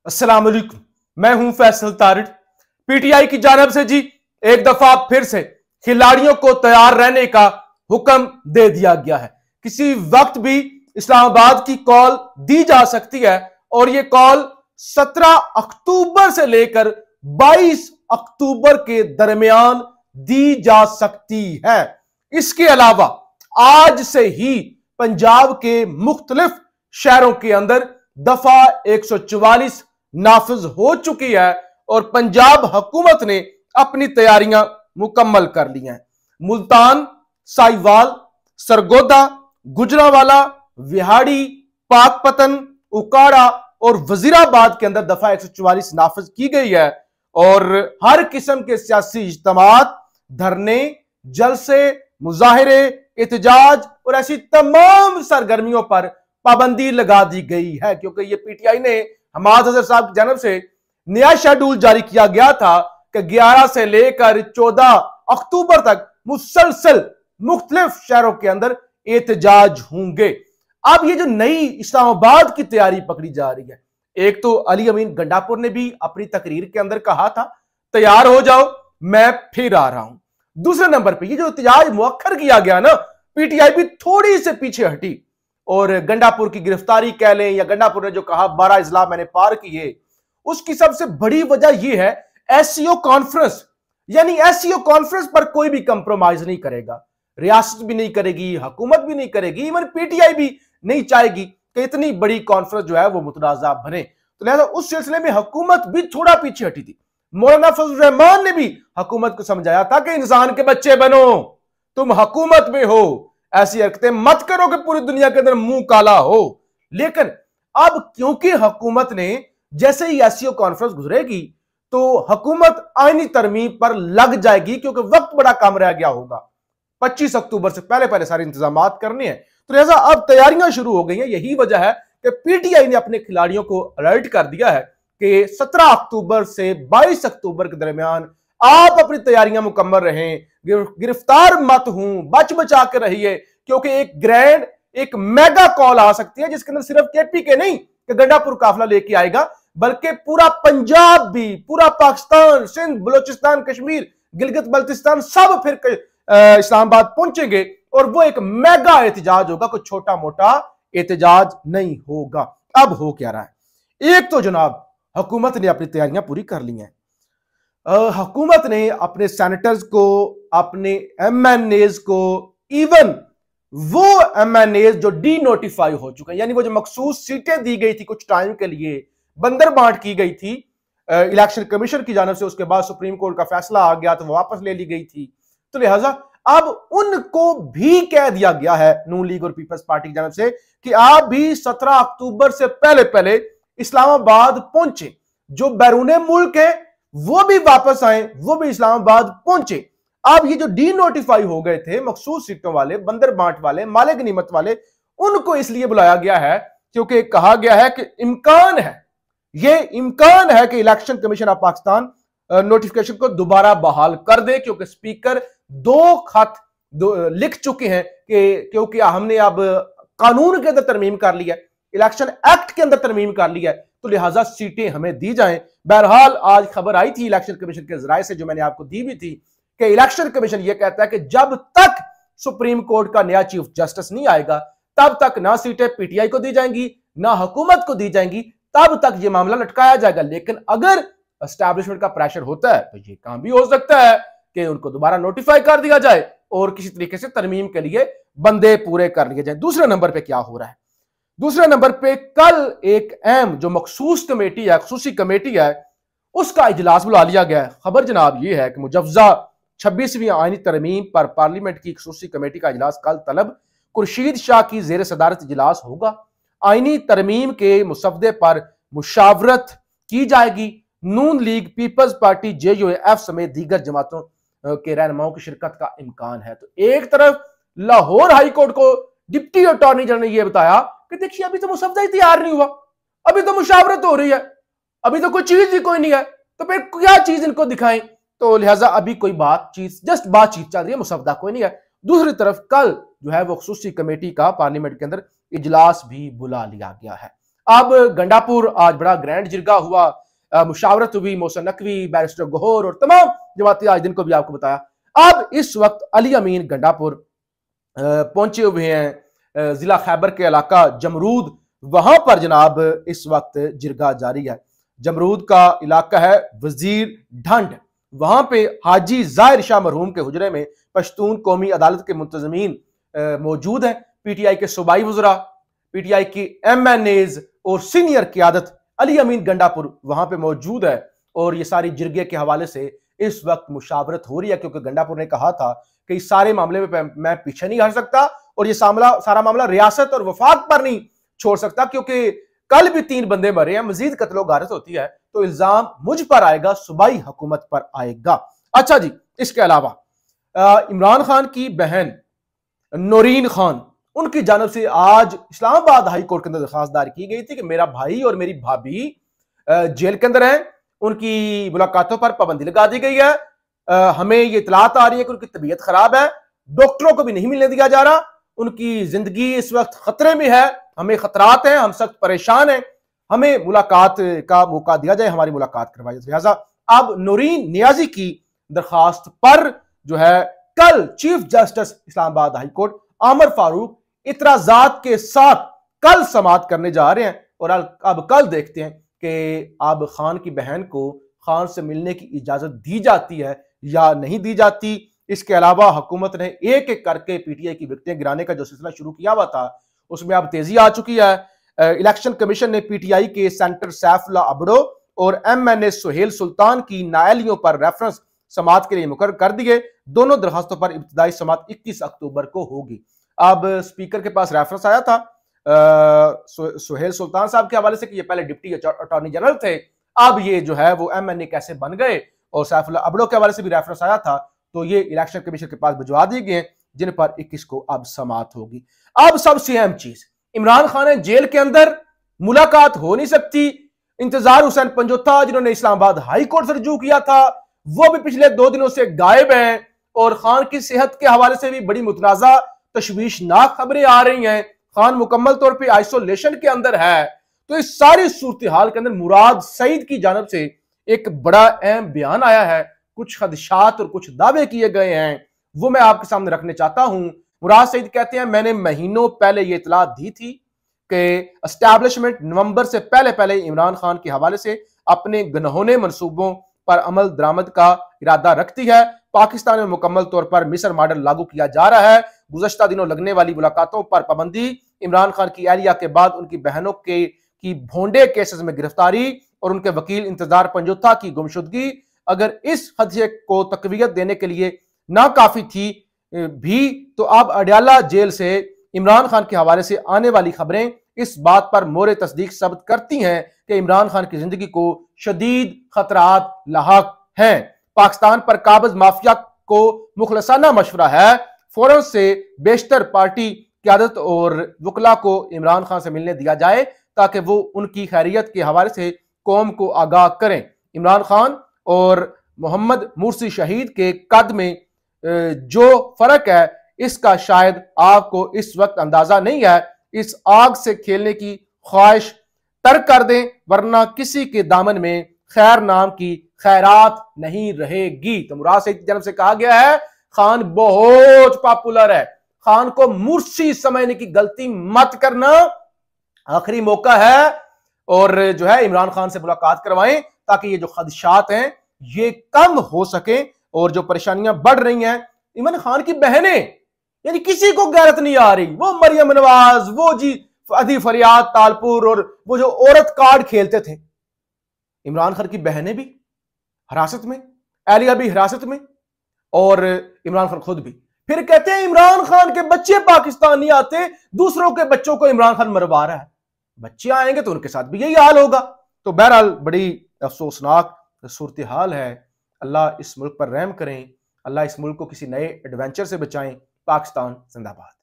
अस्सलाम वालेकुम, मैं हूं फैसल तारिड। पीटीआई की जानब से जी एक दफा फिर से खिलाड़ियों को तैयार रहने का हुक्म दे दिया गया है। किसी वक्त भी इस्लामाबाद की कॉल दी जा सकती है और यह कॉल 17 अक्टूबर से लेकर 22 अक्टूबर के दरमियान दी जा सकती है। इसके अलावा आज से ही पंजाब के मुख्तलिफ शहरों के अंदर दफा 144 नाफिज हो चुकी है और पंजाब हुकूमत ने अपनी तैयारियां मुकम्मल कर ली हैं। मुल्तान, साहिवाल, सरगोदा, गुजरावाला, विहाड़ी, पाकपतन, उकाड़ा और वजीराबाद के अंदर दफा 144 नाफिज की गई है और हर किस्म के सियासी इज्तिमात, धरने, जलसे, मुजाहिरे, एहतजाज और ऐसी तमाम सरगर्मियों पर पाबंदी लगा दी गई है, क्योंकि ये पीटीआई ने हमाद अजहर साहब की जानब से नया शेड्यूल जारी किया गया था कि 11 से लेकर 14 अक्टूबर तक मुसलसल मुख्तलिफ शहरों के अंदर एहतजाज होंगे। अब ये जो नई इस्लामाबाद की तैयारी पकड़ी जा रही है, एक तो अली अमीन गंडापुर ने भी अपनी तकरीर के अंदर कहा था तैयार हो जाओ, मैं फिर आ रहा हूं। दूसरे नंबर पे ये जो एहतजाज मुअक्खर किया गया ना, पीटीआई भी थोड़ी से पीछे हटी और गंडापुर की गिरफ्तारी कह लें या गंडापुर ने जो कहा 12 इजला मैंने पार किए, उसकी सबसे बड़ी वजह यह है एससीओ कॉन्फ्रेंस। यानी एससीओ कॉन्फ्रेंस पर कोई भी कंप्रोमाइज नहीं करेगा, रियासत भी नहीं करेगी, हुकूमत भी नहीं करेगी, इवन पीटीआई भी नहीं चाहेगी कि इतनी बड़ी कॉन्फ्रेंस जो है वो मुतनाज़ा बने। तो लिहाजा उस सिलसिले में हुकूमत भी थोड़ा पीछे हटी थी। मौलाना फजल रहमान ने भी हुकूमत को समझाया था कि इंसान के बच्चे बनो, तुम हुकूमत में हो, ऐसी हरकतें मत करो कि पूरी दुनिया के अंदर मुंह काला हो। लेकिन अब क्योंकि हुकूमत ने जैसे ही एससीओ कॉन्फ्रेंस गुजरेगी तो हुकूमत आईनी तरमीम पर लग जाएगी, क्योंकि वक्त बड़ा कम रह गया होगा। 25 अक्टूबर से पहले पहले सारे इंतजाम करने हैं, तो लिहाजा अब तैयारियां शुरू हो गई हैं। यही वजह है कि पीटीआई ने अपने खिलाड़ियों को अलर्ट कर दिया है कि 17 अक्टूबर से 22 अक्टूबर के दरमियान आप अपनी तैयारियां मुकम्मल रहें, गिरफ्तार मत हूं, बच बचा के रहिए, क्योंकि एक मेगा कॉल आ सकती है जिसके अंदर सिर्फ केपी के नहीं कि गंडापुर काफिला लेके आएगा, बल्कि पूरा पंजाब भी, पूरा पाकिस्तान, सिंध, बलोचिस्तान, कश्मीर, गिलगित बल्तिस्तान सब फिर इस्लामाबाद पहुंचेंगे और वो एक मेगा एहतजाज होगा, कोई छोटा मोटा एहतजाज नहीं होगा। अब हो क्या रहा है, एक तो जनाब हुकूमत ने अपनी तैयारियां पूरी कर ली हैं। हुकूमत ने अपने सेनेटर्स को, अपने एमएनएज को, इवन वो एमएनएज जो डी नोटिफाई हो चुके हैं, यानी वो जो मखसूस सीटें दी गई थी कुछ टाइम के लिए, बंदर बांट की गई थी इलेक्शन कमीशन की जानब से, उसके बाद सुप्रीम कोर्ट का फैसला आ गया तो वो वापस ले ली गई थी। तो लिहाजा अब उनको भी कह दिया गया है नून लीग और पीपल्स पार्टी की जानब से कि आप भी 17 अक्टूबर से पहले पहले इस्लामाबाद पहुंचे। जो बैरूने मुल्क है वो भी वापस आए, वो भी इस्लामाबाद पहुंचे। अब ये जो डी नोटिफाई हो गए थे मखसूस सीटों वाले, बंदर बांट वाले, माले गनीमत वाले, उनको इसलिए बुलाया गया है क्योंकि कहा गया है कि ये इम्कान है कि election commission of Pakistan notification को दोबारा बहाल कर दे, क्योंकि स्पीकर 2 खत लिख चुके हैं कि क्योंकि हमने अब कानून के अंदर तरमीम कर लिया, इलेक्शन एक्ट के अंदर तरमीम कर लिया है, तो लिहाजा सीटें हमें दी जाएं। बहरहाल आज खबर आई थी इलेक्शन कमीशन के जराये से, जो मैंने आपको दी भी थी, कि इलेक्शन कमीशन यह कहता है कि जब तक सुप्रीम कोर्ट का नया चीफ जस्टिस नहीं आएगा तब तक ना सीटें पीटीआई को दी जाएंगी ना हुकूमत को दी जाएंगी, तब तक यह मामला लटकाया जाएगा। लेकिन अगर एस्टैब्लिशमेंट का प्रेशर होता है तो यह काम भी हो सकता है कि उनको दोबारा नोटिफाई कर दिया जाए और किसी तरीके से तरमीम के लिए बंदे पूरे कर लिए जाए। दूसरे नंबर पे क्या हो रहा है, दूसरे नंबर पे कल एक अहम जो मखसूस कमेटी है, खसूसी कमेटी है, उसका इजलास बुला लिया गया है। खबर जनाब यह है कि मुजव्जा 26वीं आईनी तरमीम पर पार्लियामेंट की खसूसी कमेटी का इजलास कल तलब खुर्शीद शाह की जेर सदारत इजलास होगा। आईनी तरमीम के मुसवदे पर मुशावरत की जाएगी। नून लीग, पीपल्स पार्टी, जेयूएफ समेत दीगर जमातों के रहनुमाओं की शिरकत का इम्कान है। तो एक तरफ लाहौर हाई कोर्ट को डिप्टी अटॉर्नी जनरल ने यह बताया कि देखिए अभी तो मुसवदा ही तैयार नहीं हुआ, अभी तो मुशावरत हो रही है, अभी तो कोई चीज ही कोई नहीं है, तो फिर क्या चीज इनको दिखाएं। तो लिहाजा अभी कोई बातचीत, जस्ट बातचीत चल रही है, मुसवदा कोई नहीं है। दूसरी तरफ कल जो है वो खसूसी कमेटी का पार्लियामेंट के अंदर इजलास भी बुला लिया गया है। अब गंडापुर आज बड़ा ग्रैंड जिरगा हुआ, मुशावरत हुई, मोहसिन नकवी, बैरिस्टर गौहर और तमाम जमाती आज दिन को भी आपको बताया। अब इस वक्त अली अमीन गंडापुर पहुंचे हुए हैं, जिला खैबर के इलाका जमरूद, वहां पर जनाब इस वक्त जिरगा जारी है। जमरूद का इलाका है वजीर ढंड, वहां पे हाजी जाहिर शाह मरहूम के हुजरे में पश्तून कौमी अदालत के मुंतजमीन मौजूद हैं। पीटीआई के सूबाई वज़रा, पीटीआई की MNAs और सीनियर क़यादत अली अमीन गंडापुर वहां पे मौजूद है और ये सारी जिरगे के हवाले से इस वक्त मुशावरत हो रही है, क्योंकि गंडापुर ने कहा था कि इस सारे मामले में मैं पीछे नहीं हट सकता और ये सारा मामला रियासत और वफाक पर नहीं छोड़ सकता, क्योंकि कल भी 3 बंदे मरे हैं, मजीद कत्लो गारत होती है तो इल्जाम मुझ पर आएगा, सूबाई हुकूमत पर आएगा। अच्छा जी, इसके अलावा इमरान खान की बहन नौरीन खान, उनकी जानब से आज इस्लामाबाद हाई कोर्ट के अंदर दरखास्त दायर की गई थी कि मेरा भाई और मेरी भाभी जेल के अंदर हैं, उनकी मुलाकातों पर पाबंदी लगा दी गई है। हमें ये इतलात आ रही है कि उनकी तबीयत खराब है, डॉक्टरों को भी नहीं मिलने दिया जा रहा, उनकी जिंदगी इस वक्त खतरे में है, हमें खतरात हैं, हम सख्त परेशान हैं, हमें मुलाकात का मौका दिया जाए, हमारी मुलाकात करवाई जाए। लिहाजा अब नूरीन नियाजी की दरखास्त पर जो है कल chief justice Islamabad high court आमर फारूक इतराजात के साथ कल समाअत करने जा रहे हैं और अब कल देखते हैं कि अब खान की बहन को खान से मिलने की इजाजत दी जाती है या नहीं दी जाती। इसके अलावा हुकूमत ने एक एक करके पीटीआई की विकटें गिराने का जो सिलसिला शुरू किया हुआ था उसमें अब तेजी आ चुकी है। इलेक्शन कमीशन ने पीटीआई के सेंटर सैफुल्ला अबड़ो और MNA सुहेल सुल्तान की नाअहलियों पर रेफरेंस समाअत के लिए मुकर्रर कर दिए। दोनों दरखास्तों पर इब्तिदाई समाअत 21 अक्टूबर को होगी। अब स्पीकर के पास रेफरेंस आया था सुहेल सुल्तान साहब के हवाले से कि ये पहले डिप्टी अटॉर्नी जनरल थे, अब ये जो है वो MNA कैसे बन गए, और सैफुल्ला अबड़ो के हवाले से भी रेफरेंस आया था, तो ये इलेक्शन कमीशन के पास भिजवा दिए गए जिन पर 21 को अब समाअत होगी। अब सबसे अहम चीज, इमरान खान है जेल के अंदर, मुलाकात हो नहीं सकती। इंतजार हुसैन पंजोथा जिन्होंने इस्लामाबाद हाई कोर्ट से रुजू किया था वो भी पिछले 2 दिनों से गायब हैं और खान की सेहत के हवाले से भी बड़ी मुतनाजा तशवीशनाक खबरें आ रही हैं। खान मुकम्मल तौर पर आइसोलेशन के अंदर है। तो इस सारी सूरत हाल के अंदर मुराद सईद की जानब से एक बड़ा अहम बयान आया है, कुछ खदशात और कुछ दावे किए गए हैं, वो मैं आपके सामने रखने चाहता हूं। मुराद सईद कहते हैं मैंने महीनों पहले ये इतला दी थी कि एस्टैब्लिशमेंट नवंबर से पहले पहले इमरान खान के हवाले से अपने गनहोने मंसूबों पर अमल दरामद का इरादा रखती है। पाकिस्तान में मुकम्मल तौर पर मिस्र मॉडल लागू किया जा रहा है। गुज़श्ता दिनों लगने वाली मुलाकातों पर पाबंदी, इमरान खान की एहलिया के बाद उनकी बहनों की भोंडे केसेस में गिरफ्तारी और उनके वकील इंतजार पंजोथा की गुमशुदगी, अगर इस हदसे को तकवीयत देने के लिए ना काफी थी भी तो अब अडयाला जेल से इमरान खान के हवाले से आने वाली खबरें इस बात पर मोरे तस्दीक साबित करती हैं कि इमरान खान की जिंदगी को शदीद खतरात लाहक हैं। पाकिस्तान पर काबिज माफिया को मुखलसाना मशवरा है, फौरन से बेशतर पार्टी क़यादत और वकला को इमरान खान से मिलने दिया जाए ताकि वो उनकी खैरियत के हवाले से कौम को आगाह करें। इमरान खान और मोहम्मद मुर्सी शहीद के कद में जो फर्क है इसका शायद आपको इस वक्त अंदाजा नहीं है। इस आग से खेलने की ख्वाहिश तर्क कर दें वरना किसी के दामन में खैर नाम की खैरात नहीं रहेगी। तो मुराद सईद की जानब से कहा गया है खान बहुत पॉपुलर है, खान को मुर्सी समझने की गलती मत करना, आखिरी मौका है और जो है इमरान खान से मुलाकात करवाएं ताकि ये जो खदशात हैं ये कम हो सके और जो परेशानियां बढ़ रही हैं। इमरान खान की बहनें यानी किसी को गैरत नहीं आ रही, वो मरियम नवाज, वो जी अदी फरियाद तालपुर और वो जो औरत कार्ड खेलते थे, इमरान खान की बहनें भी हिरासत में, एहलिया भी हिरासत में और इमरान खान खुद भी। फिर कहते हैं इमरान खान के बच्चे पाकिस्तान नहीं आते, दूसरों के बच्चों को इमरान खान मरवा रहा है। बच्चे आएंगे तो उनके साथ भी यही हाल होगा। तो बहरहाल बड़ी अफसोसनाक सूरत हाल है। अल्लाह इस मुल्क पर रहम करें, अल्लाह इस मुल्क को किसी नए एडवेंचर से बचाएं। पाकिस्तान जिंदाबाद।